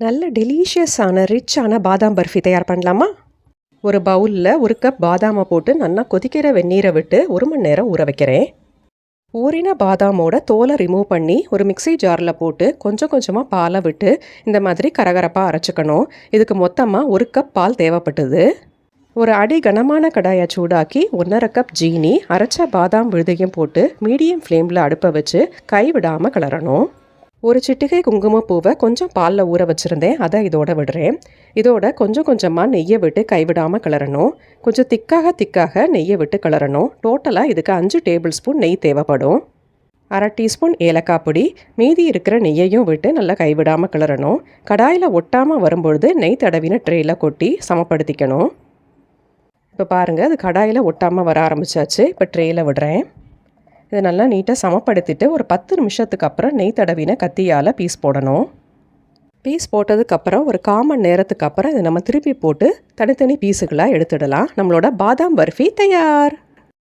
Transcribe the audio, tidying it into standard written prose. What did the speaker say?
நல்ல டெலிஷியஸான ரிச்சான பாதாம் பர்ஃபி தயார் பண்ணலாமா? ஒரு பவுலில் 1 கப் பாதாமை போட்டு நல்லா கொதிக்கிற வெந்நீரை விட்டு 1 மணி நேரம் ஊற வைக்கிறேன். ஊறின பாதாமோட தோலை ரிமூவ் பண்ணி ஒரு மிக்ஸி ஜாரில் போட்டு கொஞ்சம் கொஞ்சமாக பாலை விட்டு இந்த மாதிரி கரகரப்பாக அரைச்சிக்கணும். இதுக்கு மொத்தமாக 1 கப் பால் தேவைப்பட்டது. ஒரு அடி கனமான கடாயை சூடாக்கி 1.5 கப் ஜீனி, அரைச்ச பாதாம் விழுதையும் போட்டு மீடியம் ஃப்ளேமில் அடுப்பை வச்சு கைவிடாமல் கிளறணும். ஒரு சிட்டிகை குங்குமப்பூவை கொஞ்சம் பாலில் ஊற வச்சுருந்தேன், அதை இதோட விடுறேன். இதோட கொஞ்சம் கொஞ்சமாக நெய்யை விட்டு கைவிடாமல் கிளறணும். கொஞ்சம் திக்காக நெய்யை விட்டு கிளறணும். டோட்டலாக இதுக்கு 5 டேபிள் ஸ்பூன் நெய் தேவைப்படும். 1/2 டீஸ்பூன் ஏலக்காய் பொடி, மீதி இருக்கிற நெய்யையும் விட்டு நல்லா கைவிடாமல் கிளறணும். கடாயில் ஒட்டாமல் வரும்பொழுது நெய் தடவின ட்ரேயில் கொட்டி சமப்படுத்திக்கணும். இப்போ பாருங்கள், அது கடாயில் ஒட்டாமல் வர ஆரம்பிச்சாச்சு. இப்போ ட்ரேயில் விடுறேன். இதை நல்லா நீட்டாக சமப்படுத்திட்டு ஒரு 10 நிமிஷத்துக்கு அப்புறம் நெய் தடவின கத்தியால் பீஸ் போடணும். பீஸ் போட்டதுக்கப்புறம் ஒரு 1/4 மணி நேரத்துக்கு அப்புறம் இதை நம்ம திருப்பி போட்டு தனித்தனி பீஸுகளாக எடுத்துடலாம். நம்மளோட பாதாம் பர்ஃபி தயார்.